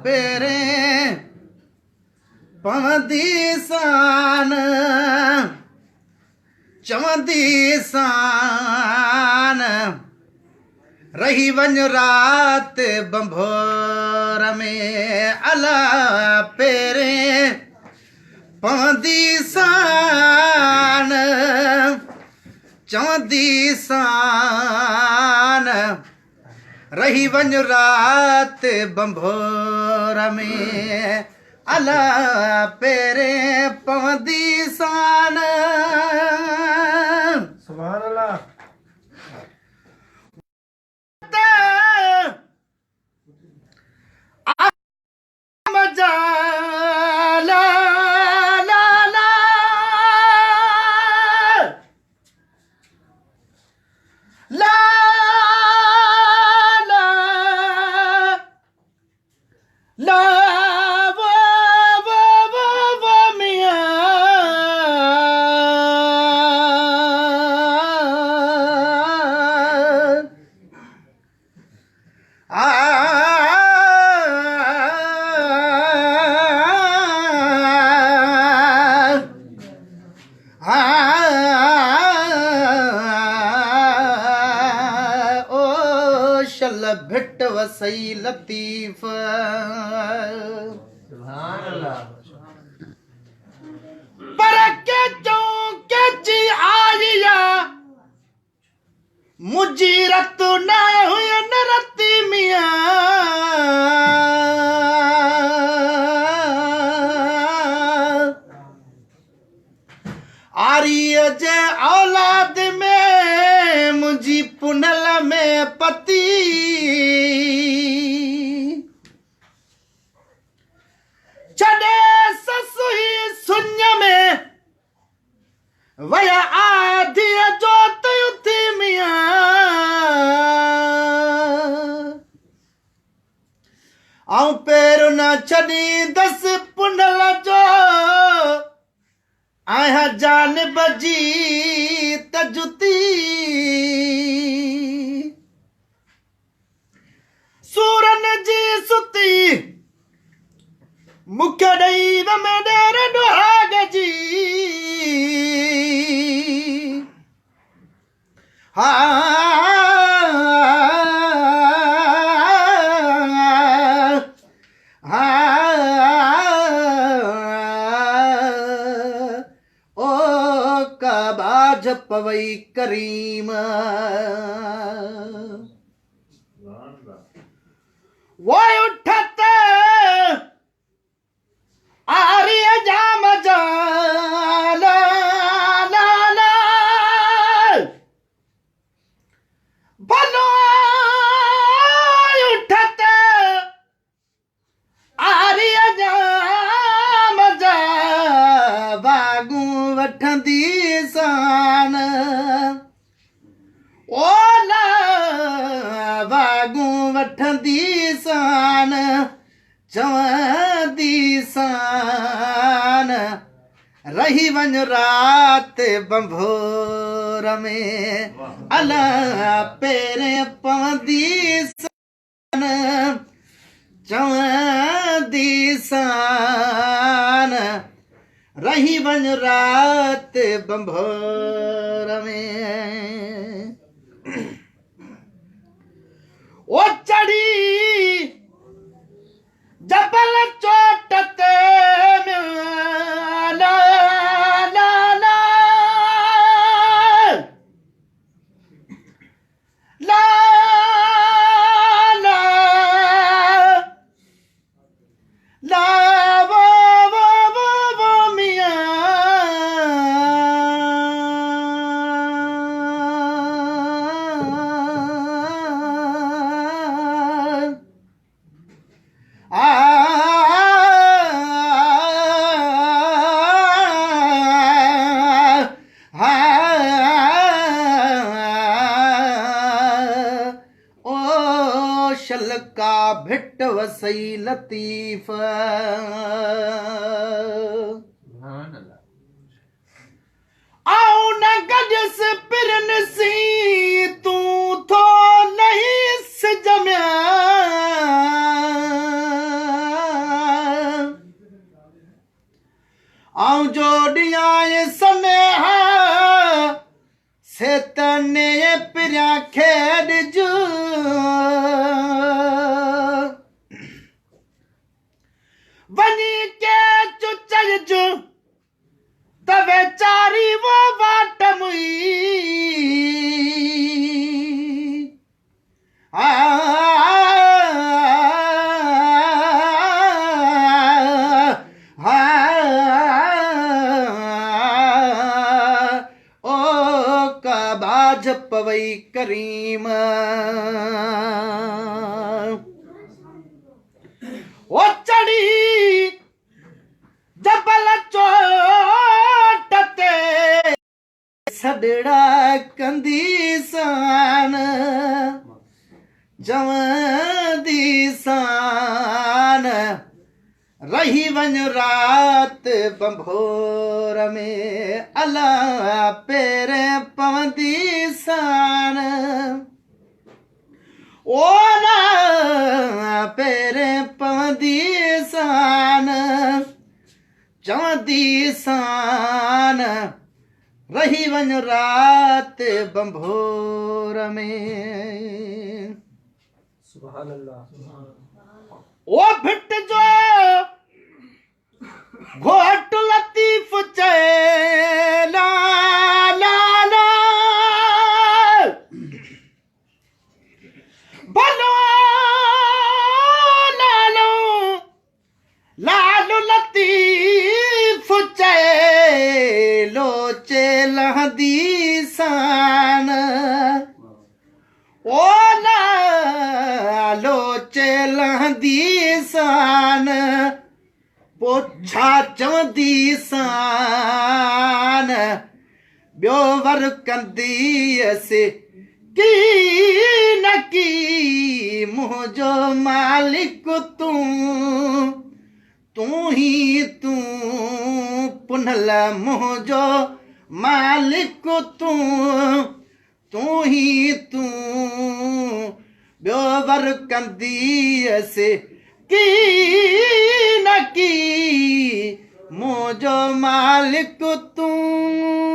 पेरे पवंदी सान चवंदी सान रही वञ रात बंभोर में अला पेरे पवंदी सान चवंदी सान रही वञ रात बंभोर में अला पेरे पवंदी सान। सुभान अल्लाह। मजा ला ला ला ला ला ला वो मियां भिट वसई लतीफ सुभान अल्लाह। पर के चौके जी आलिया मुजीरत ना हुई नरती मियां आर्य जे औलाद में मुझी पुनल में पति छॾे ससुई सुञ में वया आधी जोत उथी मियां आऊं पेर न छॾींदसि पुनल जो आहियां जानिब जी तजुती सूरन जी सुती मुख्य ॾेई में ॾेर डुहाग जी हा ओ कबाज पवई करीम वो उठत आर्य जाम जा ला ला ला भलो उठत आर्य जाम जा बागू वठंदी सान ओला बागू वठंदी सान चवंदी सान रही वञ रात बंभोर में अला पेरे पवंदी सान चवंदी सान रही वञ रात बंभोर में ओ चढ़ी जबल चोट ते ला ला ला ला ला ला वो मियां का भिट वसई लतीफ आओ न गजस पिरन सी तू थो नहीं सजम्या आऊं जोड़ियां सनेहा से तने पिरिया खेड जू वनी के चुचल जू तवे चारी वो वाट मुई बाज पवई करीम ओ चढ़ी जबल चोट ते सदड़ा कंदी सान जवंदी सान रही वन रात बंभोर में अला पेरे पवंदी सान ओला पेरे पवंदी सान चवंदी सान रही वन रात बंभोर में सुभान अल्लाह। ओ भिट जो घोट लतीफ चैला ला ला भलो लालो लालो लतीफ चैलो चेला दी सान ओ लालो चेला दी सान पोछा चवंदी सान ॿियो वर कंदीअसि की न की मुंहिंजो मालिक तूं ही तूं पुनल मुंहिंजो मालिक तूं ही तूं ॿियो वर कंदीअसि की न की मुंहिंजो मालिक तूं